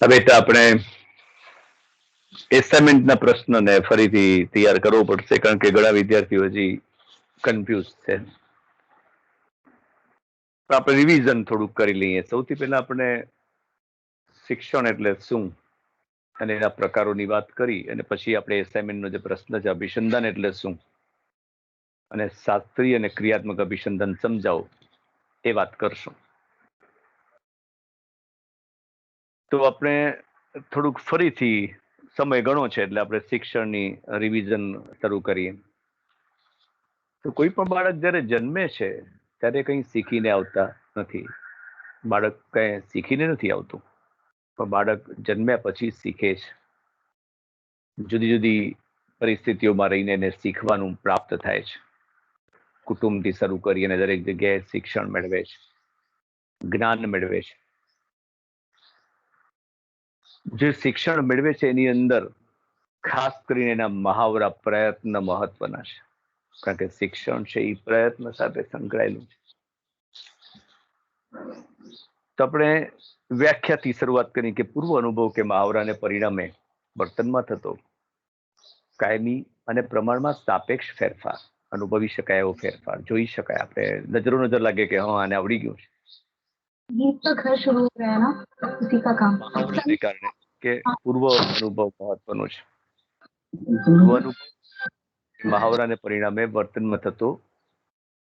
હવે તો આપણે એસાઇનમેન્ટના પ્રશ્નને ફરીથી તૈયાર કરવો પડશે, કારણ કે ઘણા વિદ્યાર્થીઓ હજી કન્ફ્યુઝ છે. આપણે રિવિઝન થોડુંક કરી લઈએ. સૌથી પહેલા આપણે શિક્ષણ એટલે શું અને એના પ્રકારોની વાત કરી, અને પછી આપણે એસાઇનમેન્ટનો જે પ્રશ્ન છે અભિસંધાન એટલે શું અને શાસ્ત્રીય અને ક્રિયાત્મક અભિસંધાન સમજાવો એ વાત કરશું. તો આપણે થોડુંક ફરીથી સમય ઘણો છે એટલે આપણે શિક્ષણની રિવિઝન શરૂ કરીએ. તો કોઈ પણ બાળક જ્યારે જન્મે છે ત્યારે કંઈ શીખીને આવતા નથી. બાળક કંઈ શીખીને નથી આવતું, પણ બાળક જન્મ્યા પછી શીખે છે. જુદી જુદી પરિસ્થિતિઓમાં રહીને એને શીખવાનું પ્રાપ્ત થાય છે. કુટુંબથી શરૂ કરી અને દરેક જગ્યાએ શિક્ષણ મેળવે છે, જ્ઞાન મેળવે છે. જે શિક્ષણ મેળવે છે એની અંદર ખાસ કરીને એના મહાવરા પ્રયત્ન મહત્વના છે, કારણ કે શિક્ષણ છે એ પ્રયત્ન સાથે સંકળાયેલું છે. તો આપણે વ્યાખ્યાથી શરૂઆત કરી કે પૂર્વ અનુભવ કે મહાવરાને પરિણામે વર્તનમાં થતો કાયમી અને પ્રમાણમાં સાપેક્ષ ફેરફાર, અનુભવી શકાય એવો ફેરફાર, જોઈ શકાય, આપણે નજર લાગે કે હા આને આવડી ગયું છે. गीत तो घर शुरू हो गया है ना, उसी का काम. મહાવરાને કારણે કે પૂર્વ અનુભવ મહત્વનો છે. પૂર્વ અનુભવ મહાવરાને પરિણામે વર્તનમાં થતો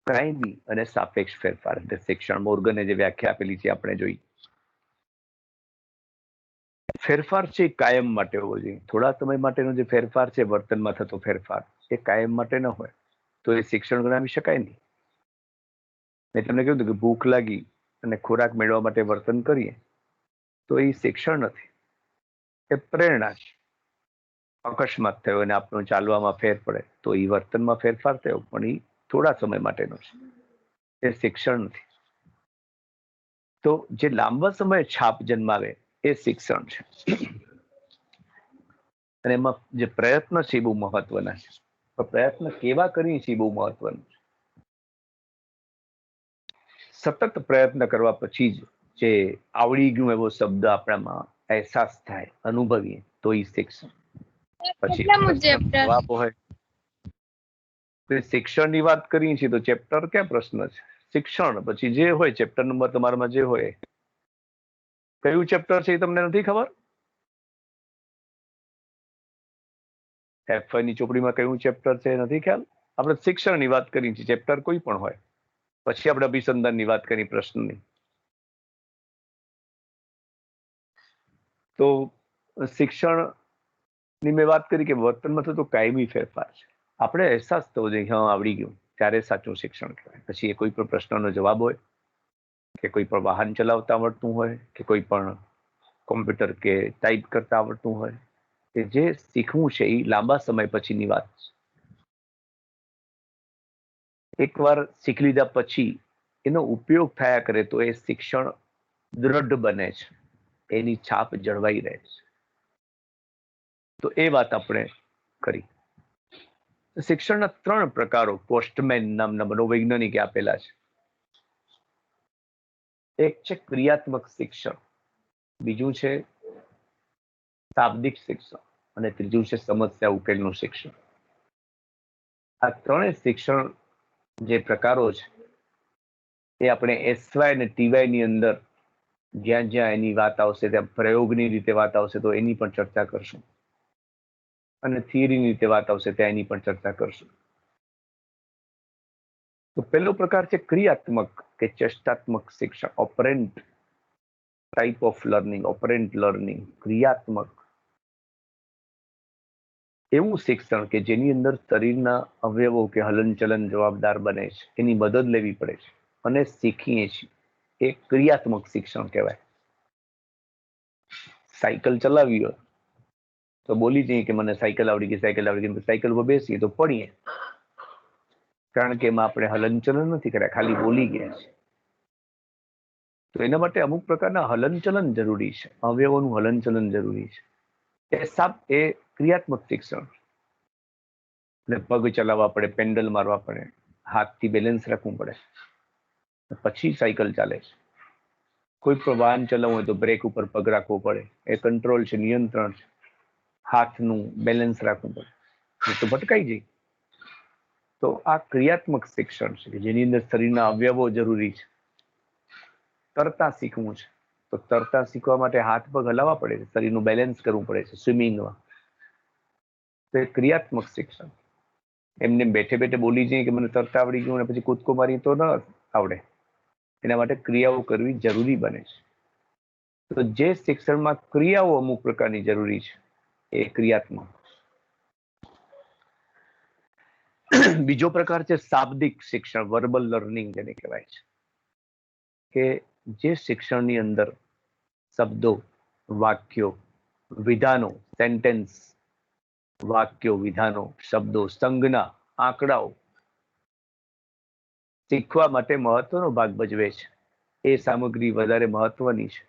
કાયમી અને સાપેક્ષ ફેરફાર, એટલે શિક્ષણ મોર્ગને જે વ્યાખ્યા આપેલી છે આપણે જોઈ. ફેરફાર છે એ કાયમ માટે હોવો જોઈએ. થોડા સમય માટેનો જે ફેરફાર છે વર્તનમાં થતો ફેરફાર, એ કાયમ માટે ન હોય તો એ શિક્ષણ ગણાવી શકાય નહીં. મેં તમને કહ્યું હતું કે ભૂખ લાગી અને ખોરાક મેળવવા માટે વર્તન કરીએ તો એ શિક્ષણ નથી, એ પ્રેરણા છે. અકસ્માત થયો અને આપણું ચાલવામાં ફેર પડે તો એ વર્તનમાં ફેરફાર થયો, પણ એ થોડા સમય માટેનો છે, એ શિક્ષણ નથી. તો જે લાંબા સમયે છાપ જન્માવે એ શિક્ષણ છે. અને એમાં જે પ્રયત્ન છે એ બહુ મહત્વના છે. પ્રયત્ન કેવા કરીએ છીએ બહુ મહત્વનું છે. સતત પ્રયત્ન કરવા પછી જ જે આવડી ગયું એવો શબ્દ આપણામાં અહેસાસ થાય, અનુભવીએ, તો એ શિક્ષણ. પછી જવાબ હોય શિક્ષણની વાત કરીએ છીએ તો ચેપ્ટર ક્યાં પ્રશ્ન છે? શિક્ષણ પછી જે હોય ચેપ્ટર નંબર તમારામાં જે હોય, કયું ચેપ્ટર છે એ તમને નથી ખબર? F5 ની ચોપડીમાં કયું ચેપ્ટર છે નથી ખ્યાલ? આપણે શિક્ષણની વાત કરીએ છીએ, ચેપ્ટર કોઈ પણ હોય. પછી આપણે અભિસંધાનની વાત કરી પ્રશ્નની. તો શિક્ષણની મેં વાત કરી કે વર્તનમાં થતો કાયમી ફેરફાર છે. આપણે અહેસાસ થવો જોઈએ હા આવડી ગયું, ત્યારે સાચું શિક્ષણ કહેવાય. પછી એ કોઈ પણ પ્રશ્નનો જવાબ હોય, કે કોઈ પણ વાહન ચલાવતા આવડતું હોય, કે કોઈ પણ કોમ્પ્યુટર કે ટાઈપ કરતા આવડતું હોય, કે જે શીખવું છે એ લાંબા સમય પછીની વાત છે. એકવાર શીખી લીધા પછી એનો ઉપયોગ થયા કરે તો એ શિક્ષણ દ્રઢ બને છે, એની છાપ જળવાઈ રહે છે. તો એ વાત આપણે કરી. શિક્ષણના 3 પ્રકારો પોસ્ટમેન નામના મનોવૈજ્ઞાનિકે આપેલા છે. એક છે ક્રિયાત્મક શિક્ષણ, બીજું છે શાબ્દિક શિક્ષણ અને ત્રીજું છે સમસ્યા ઉકેલનું શિક્ષણ. આ 3 શિક્ષણ જે પ્રકારો છે એ આપણે એસવાય અને ટીવાય ની અંદર જ્યાં જ્યાં એની વાત આવશે, ત્યાં પ્રયોગની રીતે વાત આવશે તો એની પણ ચર્ચા કરશું, અને થિયરીની રીતે વાત આવશે ત્યાં એની પણ ચર્ચા કરશું. તો પહેલો પ્રકાર છે ક્રિયાત્મક કે ચેષ્ટાત્મક શિક્ષણ, ઓપરેન્ટ ટાઈપ ઓફ લર્નિંગ, ઓપરેન્ટ લર્નિંગ, ક્રિયાત્મક. એવું શિક્ષણ કે જેની અંદર શરીરના અવયવો કે હલનચલન જવાબદાર બને છે, એની મદદ લેવી પડે છે અને શીખીએ છીએ, એ ક્રિયાત્મક શિક્ષણ કહેવાય. સાયકલ ચલાવી હોય તો બોલી જઈએ કે મને સાયકલ આવડી ગઈ, સાયકલ આવડી ગઈ, સાયકલ ઉપર બેસીએ તો પડીએ, કારણ કે એમાં આપણે હલનચલન નથી કર્યા, ખાલી બોલી ગયા છે. તો એના માટે અમુક પ્રકારના હલનચલન જરૂરી છે, અવયવોનું હલનચલન જરૂરી છે. એ ક્રિયાત્મક શિક્ષણ. એટલે પગ ચલાવવા પડે, પેન્ડલ મારવા પડે, હાથથી બેલેન્સ રાખવું પડે, પછી સાયકલ ચાલે છે. કોઈ પણ વાહન ચલાવવું હોય તો બ્રેક ઉપર પગ રાખવો પડે, એ કંટ્રોલ છે, નિયંત્રણ છે. હાથનું બેલેન્સ રાખવું પડે, નહીં તો ભટકાઈ જાય. તો આ ક્રિયાત્મક શિક્ષણ છે કે જેની અંદર શરીરના અવયવો જરૂરી છે. તરતા શીખવું છે તો તરતા શીખવા માટે હાથ પગ હલાવવા પડે છે, શરીરનું બેલેન્સ કરવું પડે છે સ્વિમિંગમાં. તો એ ક્રિયાત્મક શિક્ષણ. એમને બેઠે બેઠે બોલી જઈએ કે મને તરતા આવડી ગયું અને પછી કૂદકો મારી તો ન આવડે. એના માટે ક્રિયાઓ કરવી જરૂરી બને છે. તો જે શિક્ષણમાં ક્રિયાઓ અમુક પ્રકારની જરૂરી છે એ ક્રિયાત્મક. બીજો પ્રકાર છે શાબ્દિક શિક્ષણ, વર્બલ લર્નિંગ જેને કહેવાય છે, કે જે શિક્ષણની અંદર શબ્દો, વાક્યો, વિધાનો, સેન્ટેન્સ, વાક્યો, વિધાનો, શબ્દો, સંજ્ઞા, આંકડાઓ શીખવા માટે મહત્વનો ભાગ ભજવે છે. એ સામગ્રી વધારે મહત્વની છે.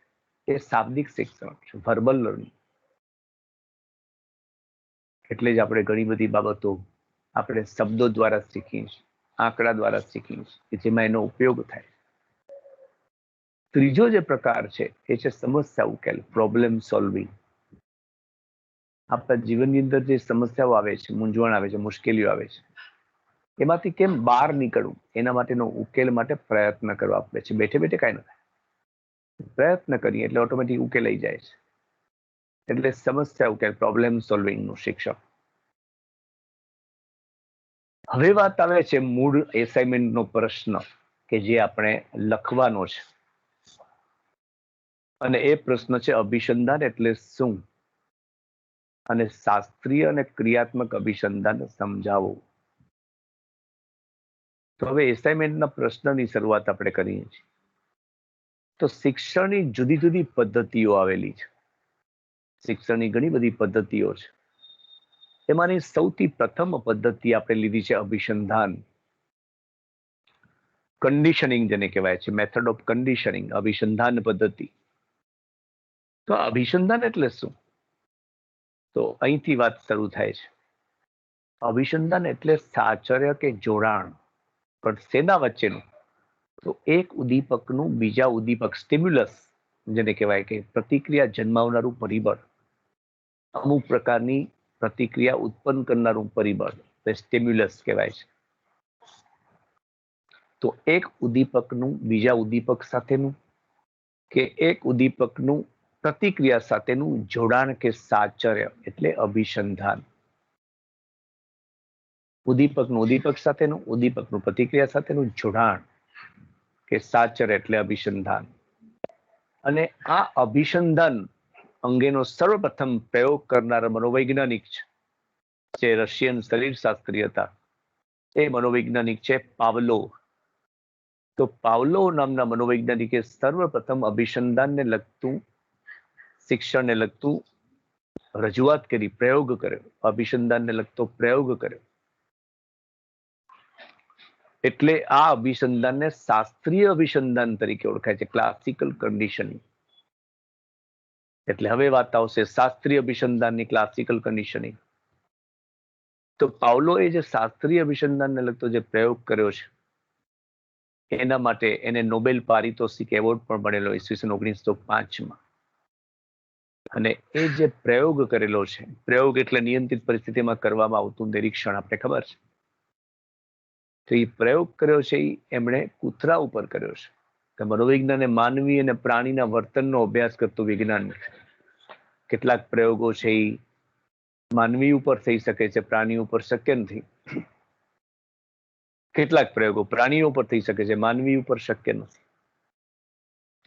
એ શાબ્દિક શિક્ષણ છે, વર્બલ લર્નિંગ. એટલે જ આપણે ઘણી બધી બાબતો આપણે શબ્દો દ્વારા શીખીએ છીએ, આંકડા દ્વારા શીખીએ છીએ, કે જેમાં એનો ઉપયોગ થાય. ત્રીજો જે પ્રકાર છે એ છે સમસ્યા ઉકેલ, પ્રોબ્લેમ સોલ્વિંગ. આપણા જીવનની અંદર જે સમસ્યાઓ આવે છે, મૂંઝવણ આવે છે, મુશ્કેલીઓ આવે છે, એમાંથી કેમ બહાર નીકળવું, એના માટેનો ઉકેલ માટે પ્રયત્ન કરવા પડે છે. બેઠે બેઠે કાંઈ ન થાય, પ્રયત્ન કરીએ એટલે ઓટોમેટિક ઉકેલાઈ જાય છે. એટલે સમસ્યા ઉકેલ, પ્રોબ્લેમ સોલ્વિંગ નું શિક્ષણ. હવે વાત આવે છે મૂળ એસાઇનમેન્ટ નો પ્રશ્ન કે જે આપણે લખવાનો છે. અને એ પ્રશ્ન છે અભિસંધાન એટલે શું, અને શાસ્ત્રીય અને ક્રિયાત્મક અભિસંધાન સમજાવો. તો હવે એસાઇનમેન્ટના પ્રશ્નની શરૂઆત આપણે કરીએ છીએ. તો શિક્ષણની જુદી જુદી પદ્ધતિઓ આવેલી છે. શિક્ષણની ઘણી બધી પદ્ધતિઓ છે. એમાંની સૌથી પ્રથમ પદ્ધતિ આપણે લીધી છે અભિસંધાન, કન્ડિશનિંગ જેને કહેવાય છે, મેથડ ઓફ કન્ડિશનિંગ, અભિસંધાન પદ્ધતિ. તો અભિસંધાન એટલે શું? તો અહીંથી વાત શરૂ થાય છે. અભિસંધાન એટલે સાહચર્ય કે જોડાણ, પણ શેના વચ્ચેનું? તો એક ઉદ્દીપકનું બીજા ઉદ્દીપક, સ્ટિમ્યુલસ જેને કહેવાય કે પ્રતિક્રિયા જન્માવનારું પરિબળ, અમુક પ્રકારની પ્રતિક્રિયા ઉત્પન્ન કરનારું પરિબળ, સ્ટિમ્યુલસ કહેવાય છે. તો એક ઉદ્દીપકનું બીજા ઉદ્દીપક સાથેનું કે એક ઉદ્દીપકનું પ્રતિક્રિયા સાથેનું જોડાણ કે સાહચર્ય એટલે અભિસંધાન. ઉદ્દીપકનું ઉદ્દીપક સાથેનું, ઉદ્દીપકનું પ્રતિક્રિયા સાથેનું જોડાણ કે સાહચર્ય એટલે અભિસંધાન. અને આ અભિસંધાન અંગેનો સર્વપ્રથમ પ્રયોગ કરનાર મનોવૈજ્ઞાનિક છે, જે રશિયન શરીરશાસ્ત્રી હતા. એ મનોવૈજ્ઞાનિક છે પાવલોવ. તો પાવલોવ નામના મનોવૈજ્ઞાનિકે સર્વપ્રથમ અભિસંધાનને લગતું, શિક્ષણને લગતું રજૂઆત કરી, પ્રયોગ કર્યો, અભિસંધાનને લગતો પ્રયોગ કર્યો. એટલે આ અભિસંધાનને શાસ્ત્રીય અભિસંધાન તરીકે ઓળખાય છે, ક્લાસિકલ કન્ડિશનિંગ. એટલે હવે વાત આવશે શાસ્ત્રીય અભિસંધાનની, ક્લાસિકલ કન્ડિશનિંગ. તો પાવલોએ જે શાસ્ત્રીય અભિસંધાનને લગતો જે પ્રયોગ કર્યો છે, એના માટે એને નોબેલ પારિતોષિક એવોર્ડ પણ મળેલો ઈસવીસન 1905માં. અને એ જે પ્રયોગ કરેલો છે, પ્રયોગ એટલે નિયંત્રિત પરિસ્થિતિમાં કરવામાં આવતું નિરીક્ષણ, આપણે ખબર છે. તો એ પ્રયોગ કર્યો છે એ એમણે કૂતરા ઉપર કર્યો છે. કે મનોવિજ્ઞાન એ માનવી અને પ્રાણીના વર્તનનો અભ્યાસ કરતું વિજ્ઞાન છે. કેટલાક પ્રયોગો છે એ માનવી ઉપર થઈ શકે છે, પ્રાણી ઉપર શક્ય નથી. કેટલાક પ્રયોગો પ્રાણીઓ પર થઈ શકે છે, માનવી ઉપર શક્ય નથી.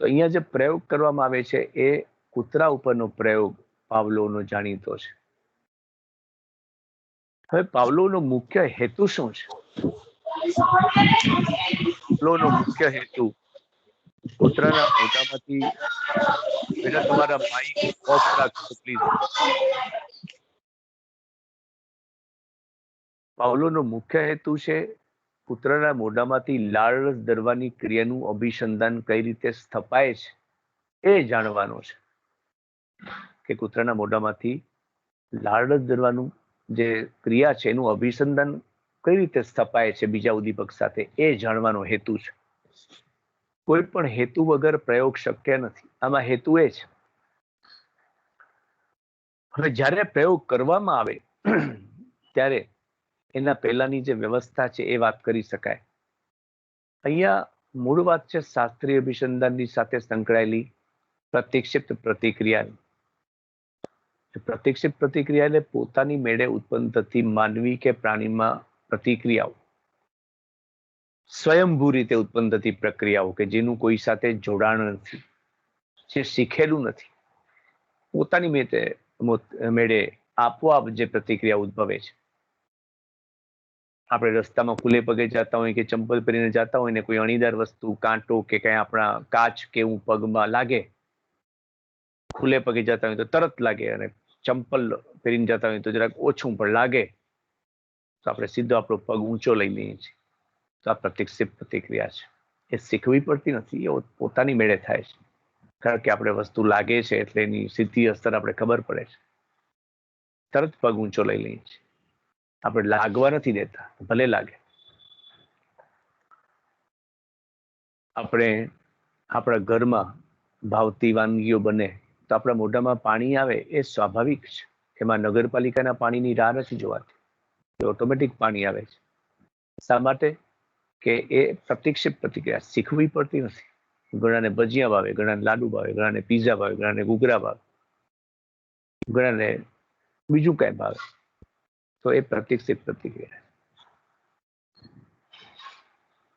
તો અહીંયા જે પ્રયોગ કરવામાં આવે છે એ કૂતરા ઉપરનો પ્રયોગ પાવલોવનો જાણીતો છે. હવે પાવલોવનો મુખ્ય હેતુ શું છે? પાવલોવનો મુખ્ય હેતુ કૂતરાના મોઢામાંથી, બેટા તમારા માઇક ઓફ રાખજો પ્લીઝ. પાવલોવનો મુખ્ય હેતુ છે કૂતરાના મોઢામાંથી લાળ રસ ઝરવાની ક્રિયાનું અભિસંધાન કઈ રીતે સ્થપાય છે એ જાણવાનો છે. કે કૂતરાના મોઢામાંથી લાળ રસ ઝરવાનું જે ક્રિયા છે એનું અભિસંધાન કઈ રીતે સ્થપાય છે બીજા ઉદ્દીપક સાથે, એ જાણવાનો હેતુ છે. કોઈ પણ હેતુ વગર પ્રયોગ શક્ય નથી. આમાં હેતુ એ છે, હવે જ્યારે પ્રયોગ કરવામાં આવે ત્યારે એના પહેલાની જે વ્યવસ્થા છે એ વાત કરી શકાય. અહીંયા મૂળ વાત છે શાસ્ત્રીય અભિસંધાનની સાથે સંકળાયેલી પ્રતિક્ષિપ્ત પ્રતિક્રિયાની. પ્રતિક્ષિપ્ત પ્રતિક્રિયા એટલે પોતાની મેળે ઉત્પન્ન થતી માનવી કે પ્રાણીમાં પ્રતિક્રિયાઓ, સ્વયંભૂ રીતે ઉત્પન્ન થતી પ્રક્રિયાઓ કે જેનું કોઈ સાથે જોડાણ નથી, જે શીખેલું નથી, પોતાની મેળે આપોઆપ જે પ્રતિક્રિયા ઉદ્ભવે છે. આપણે રસ્તામાં ખુલ્લે પગે જતા હોય કે ચંપલ પહેરીને જતા હોય ને કોઈ અણીદાર વસ્તુ, કાંટો કે કઈ આપણા કાચ કે એવું પગમાં લાગે, ખુલ્લે પગે જતા હોય તો તરત લાગે, અને ચંપલ પહેરીને જતા હોય તો જરાક ઓછું પણ લાગે તો આપણે સીધો આપણો પગ ઊંચો લઈ લઈએ છીએ. તો આ પ્રતિક્ષિપ્ત પ્રતિક્રિયા છે. એ શીખવી પડતી નથી, એ પોતાની મેળે થાય છે. કારણ કે આપણે વસ્તુ લાગે છે એટલે એની સીધી અસર આપણે ખબર પડે છે, તરત પગ ઊંચો લઈ લઈએ છીએ. આપણે લાગવા નથી દેતા, ભલે લાગે. આપણે આપણા ઘરમાં ભાવતી વાનગીઓ બને તો આપણા મોઢામાં પાણી આવે, એ સ્વાભાવિક છે. એમાં નગરપાલિકાના પાણીની રાહ નથી જોવાતી, ઓટોમેટિક પાણી આવે છે. શા માટે? કે એ પ્રતિક્ષિપ્ત પ્રતિક્રિયા, શીખવી પડતી નથી. ઘણાને ભજીયા ભાવે, ઘણાને લાડુ ભાવે, ઘણાને પીઝા ભાવે, ઘણાને ઘૂઘરા ભાવે, ઘણાને બીજું કઈ ભાવે. તો એ પ્રતિક્ષિપ્ત પ્રતિક્રિયા.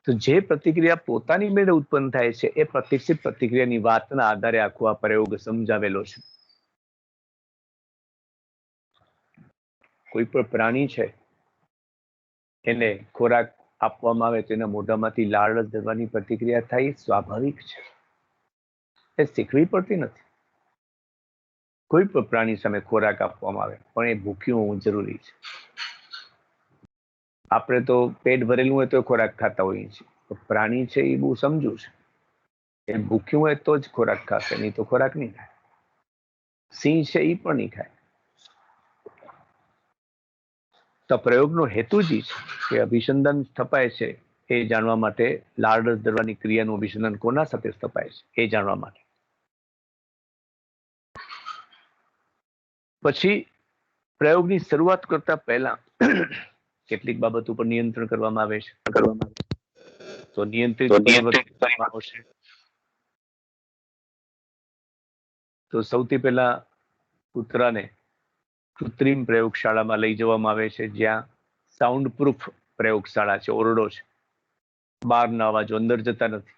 તો જે પ્રતિક્રિયા પોતાની મેળે ઉત્પન્ન થાય છે એ પ્રતિક્ષિપ્ત પ્રતિક્રિયાની વાતના આધારે આખો આ પ્રયોગ સમજાવેલો છે. કોઈ પણ પ્રાણી છે એને ખોરાક આપવામાં આવે તો એના મોઢામાંથી લાળ ઝરવાની પ્રતિક્રિયા થાય, સ્વાભાવિક છે. એ શીખવી પડતી નથી. કોઈ પણ પ્રાણી સામે ખોરાક આપવામાં આવે પણ એ ભૂખ્યું હોવું જરૂરી છે. આપણે તો પેટ ભરેલું હોય તો ખોરાક ખાતા હોઈએ છીએ. પ્રાણી છે એ બહુ સમજુ છે, એ ભૂખ્યું હોય તો જ ખોરાક ખાશે, નહીં તો ખોરાક નહીં ખાય. સિંહ છે એ પણ નહીં ખાય. તો પ્રયોગનો હેતુ જ છે કે અભિસંધાન સ્થપાય છે એ જાણવા માટે, લાળ ઝરવાની ક્રિયાનું અભિસંધાન કોના સાથે સ્થપાય છે એ જાણવા માટે. પછી પ્રયોગની શરૂઆત કરતા પહેલા કેટલીક બાબત ઉપર નિયંત્રણ કરવામાં આવે છે. તો નિયંત્રિત પરિવર્તન આવશે. તો સૌથી પહેલા કૂતરાને કૃત્રિમ પ્રયોગશાળામાં લઈ જવામાં આવે છે, જ્યાં સાઉન્ડ પ્રૂફ પ્રયોગશાળા છે, ઓરડો છે. બહારના અવાજો અંદર જતા નથી.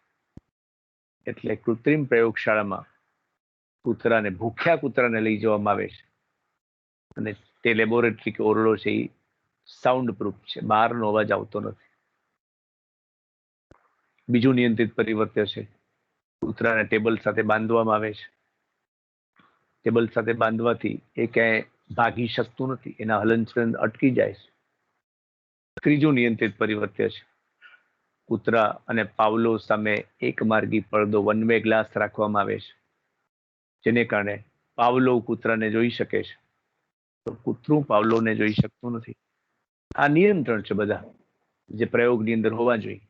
એટલે કૃત્રિમ પ્રયોગશાળામાં કૂતરાને, ભૂખ્યા કૂતરાને લઈ જવામાં આવે છે. અને તે લેબોરેટરી કે ઓરડો છે એ સાઉન્ડ પ્રૂફ છે, બહારનો અવાજ આવતો નથી. બીજું નિયંત્રિત પરિવર્તન છે, કૂતરાને ટેબલ સાથે બાંધવામાં આવે છે. ટેબલ સાથે બાંધવાથી એ ક્યાંય ભાગી શકતું નથી, એના હલનચલન અટકી જાય છે. ત્રીજું નિયંત્રિત પરિવર્તન છે, કૂતરા અને પાવલો સામે એક માર્ગી પડદો, વન વે ગ્લાસ રાખવામાં આવે છે, જેને કારણે પાવલો કૂતરાને જોઈ શકે છે, તો કૂતરું પાવલોને જોઈ શકતું નથી. આ નિયંત્રણ છે બધા જે પ્રયોગની અંદર હોવા જોઈએ.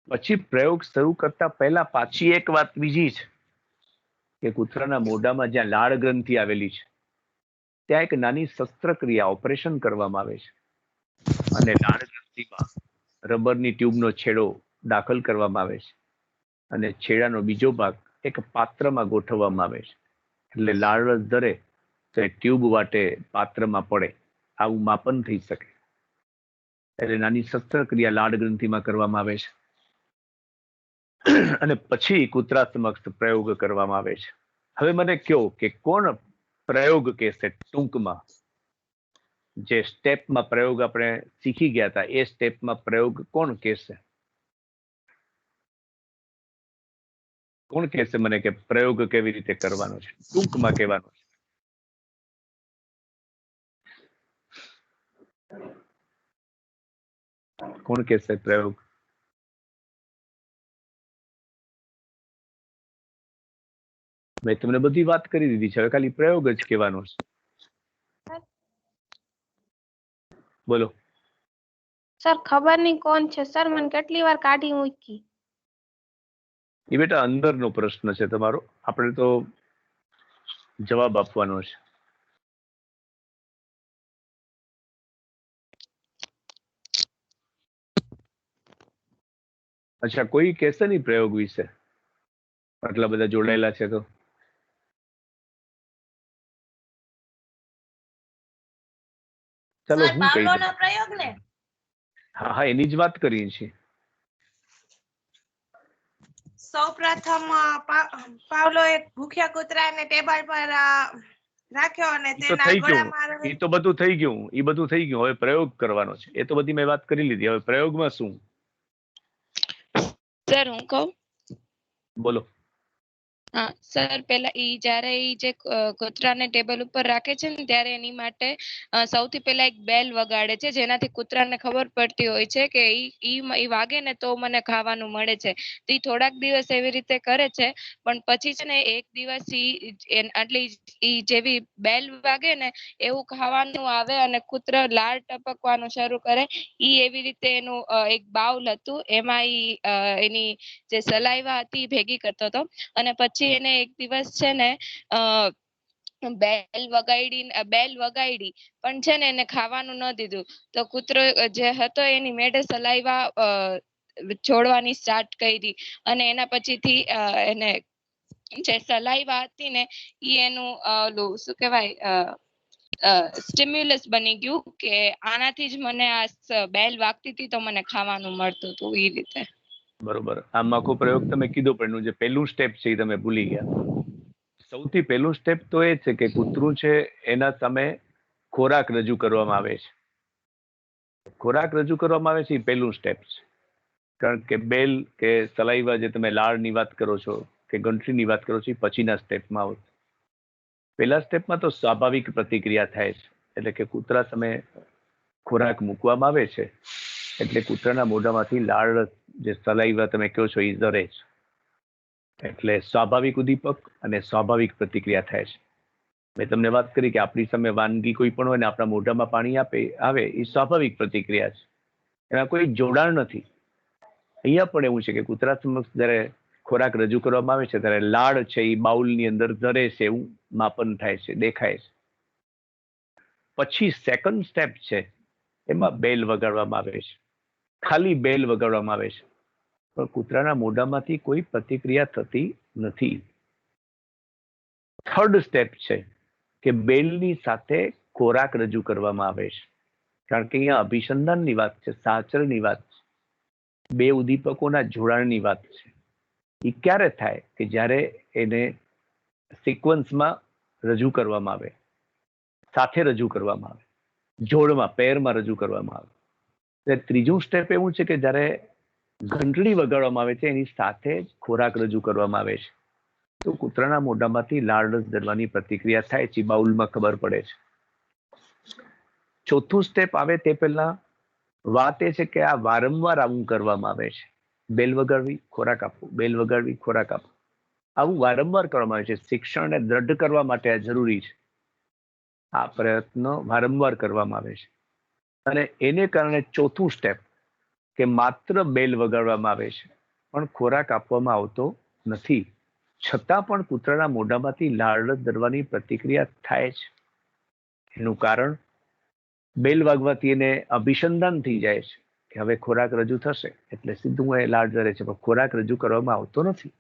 પછી પ્રયોગ શરૂ કરતા પહેલા પાછી એક વાત બીજી છે કે કૂતરાના મોઢામાં જ્યાં લાળ ગ્રંથિ આવેલી છે ત્યાં એક નાની શસ્ત્રક્રિયા, ઓપરેશન કરવામાં આવે છે. અને લાળ ગ્રંથિમાં રબરની ટ્યુબનો છેડો દાખલ કરવામાં આવે છે અને છેડાનો બીજો ભાગ એક પાત્રમાં ગોઠવવામાં આવે છે. એટલે લાળ ધરે તો એ ટ્યુબ વાટે પાત્રમાં પડે, આવું માપન થઈ શકે. એટલે નાની શસ્ત્રક્રિયા લાળ ગ્રંથિમાં કરવામાં આવે છે. અને પછી કૂતરા સમક્ષ પ્રયોગ કરવામાં આવે છે. હવે મને કહો કે કોણ પ્રયોગ કહેશે ટૂંકમાં? જે સ્ટેપમાં પ્રયોગ આપણે શીખી ગયા હતા એ સ્ટેપમાં પ્રયોગ કોણ કહેશે? કોણ કહેશે મને કે પ્રયોગ કેવી રીતે કરવાનો છે, ટૂંકમાં કહેવાનો છે? કોણ કહેશે પ્રયોગ? મેં તમને બધી વાત કરી દીધી છે, હવે ખાલી પ્રયોગ જ કહેવાનો છે. બોલો. સર ખબર નહીં કોણ છે સર, મને કેટલી વાર કાઢી મૂકી. એ બેટા અંદરનો પ્રશ્ન છે તમારો, આપણે તો જવાબ આપવાનો છે. અચ્છા, કોઈ કહેશે નહીં પ્રયોગ વિશે? આટલા બધા જોડાયેલા છે તો. ચાલો હું કહી દઉં. પ્રયોગ ને હા હા, એની જ વાત કરીએ છીએ. સૌપ્રથમ પાવલો એક ભૂખ્યા કૂતરાને ટેબલ પર રાખ્યો અને એ તો તેના થઈ ગયું, ગળામાં એ તો બધું થઈ ગયું, એ બધું થઈ ગયું. હવે પ્રયોગ કરવાનો છે. એ તો બધી મેં વાત કરી લીધી. હવે પ્રયોગમાં શું? સર હું કહું? બોલો. હા સર, પેલા ઈ જ્યારે ઈ જે કૂતરાને ટેબલ ઉપર રાખે છે ને ત્યારે એની માટે સૌથી પહેલા એક બેલ વગાડે છે, જેનાથી કૂતરાને ખબર પડતી હોય છે કે ઈ વાગે ને તો મને ખાવાનું મળે છે. તો ઈ થોડાક દિવસ એવી રીતે કરે છે, પણ પછી છે ને એક દિવસ આટલી ઈ જેવી બેલ વાગે ને એવું ખાવાનું આવે અને કૂતરો લાળ ટપકવાનું શરૂ કરે. ઈ એવી રીતે એનું એક બાઉલ હતું, એમાં ઈ એની જે સલાઈવા હતી ભેગી કરતો હતો. અને પછી એને એક દિવસ છે ને બેલ વગાડી પણ છે ને એને ખાવાનું ન દીધું. તો કૂતરો જે હતો એની મેળે સલાઈવા છોડવાની સ્ટાર્ટ કરી, અને એના પછીથી એને જે સલાઈવા હતી ને ઈ એનું ઓલું શું કહેવાય, સ્ટિમ્યુલસ બની ગયું કે આનાથી જ મને આ બેલ વાગતી હતી તો મને ખાવાનું મળતું હતું. એ રીતે. બરોબર. આમ આખો પ્રયોગ તમે કીધો, પણ એનું જે પહેલું સ્ટેપ છે એ તમે ભૂલી ગયા. સૌથી પહેલું સ્ટેપ તો એ છે કે કૂતરું છે એના સામે ખોરાક રજૂ કરવામાં આવે છે. ખોરાક રજૂ કરવામાં આવે છે એ પહેલું સ્ટેપ છે. કારણ કે બેલ કે સલાઈવા જે તમે લાળની વાત કરો છો કે ગંઠરીની વાત કરો છો એ પછીના સ્ટેપમાં આવશે. પહેલા સ્ટેપમાં તો સ્વાભાવિક પ્રતિક્રિયા થાય છે. એટલે કે કૂતરા સામે ખોરાક મૂકવામાં આવે છે એટલે કૂતરાના મોઢામાંથી લાળ, જે સલાઈવા તમે કહો છો, એ ઝરે છે. એટલે સ્વાભાવિક ઉદ્દીપક અને સ્વાભાવિક પ્રતિક્રિયા થાય છે. મેં તમને વાત કરી કે આપણી સામે વાનગી કોઈ પણ હોય ને આપણા મોઢામાં પાણી આવે, એ સ્વાભાવિક પ્રતિક્રિયા છે. એમાં કોઈ જોડાણ નથી. અહીંયા પણ એવું છે કે કૂતરા સમક્ષ જ્યારે ખોરાક રજૂ કરવામાં આવે છે ત્યારે લાળ છે એ બાઉલની અંદર ઝરે છે એવું માપન થાય છે, દેખાય છે. પછી સેકન્ડ સ્ટેપ છે એમાં બેલ વગાડવામાં આવે છે. ખાલી બેલ વગાડવામાં આવે છે, પણ કૂતરાના મોઢામાંથી કોઈ પ્રતિક્રિયા થતી નથી. થર્ડ સ્ટેપ છે કે બેલની સાથે ખોરાક રજૂ કરવામાં આવે છે. કારણ કે અહીંયા અભિસંધાનની વાત છે, સાચળની વાત છે, બે ઉદ્દીપકોના જોડાણની વાત છે. એ ક્યારે થાય કે જ્યારે એને સિક્વન્સમાં રજૂ કરવામાં આવે, સાથે રજૂ કરવામાં આવે, જોડમાં, પેરમાં રજૂ કરવામાં આવે. ત્રીજું સ્ટેપ એવું છે કે જ્યારે ઘંટડી વગાડવામાં આવે છે એની સાથે જ ખોરાક રજૂ કરવામાં આવે છે, તો કૂતરાના મોઢામાંથી લાળરસ ઝરવાની પ્રતિક્રિયા થાય છે, બાઉલમાં ખબર પડે છે. ચોથું સ્ટેપ આવે તે પહેલા વાત એ છે કે આ વારંવાર આવું કરવામાં આવે છે. બેલ વગાડવી, ખોરાક આપવો, બેલ વગાડવી, ખોરાક આપવો, આવું વારંવાર કરવામાં આવે છે. શિક્ષણને દ્રઢ કરવા માટે આ જરૂરી છે. આ પ્રયત્ન વારંવાર કરવામાં આવે છે. અને એને કારણે ચોથું સ્ટેપ કે માત્ર બેલ વગાડવામાં આવે છે પણ ખોરાક આપવામાં આવતો નથી, છતાં પણ કૂતરાના મોઢામાંથી લાળરસ ઝરવાની પ્રતિક્રિયા થાય છે. એનું કારણ બેલ વાગવાથી એને અભિસંધાન થઈ જાય છે કે હવે ખોરાક રજૂ થશે, એટલે સીધું એ લાળ ઝરે છે, પણ ખોરાક રજૂ કરવામાં આવતો નથી.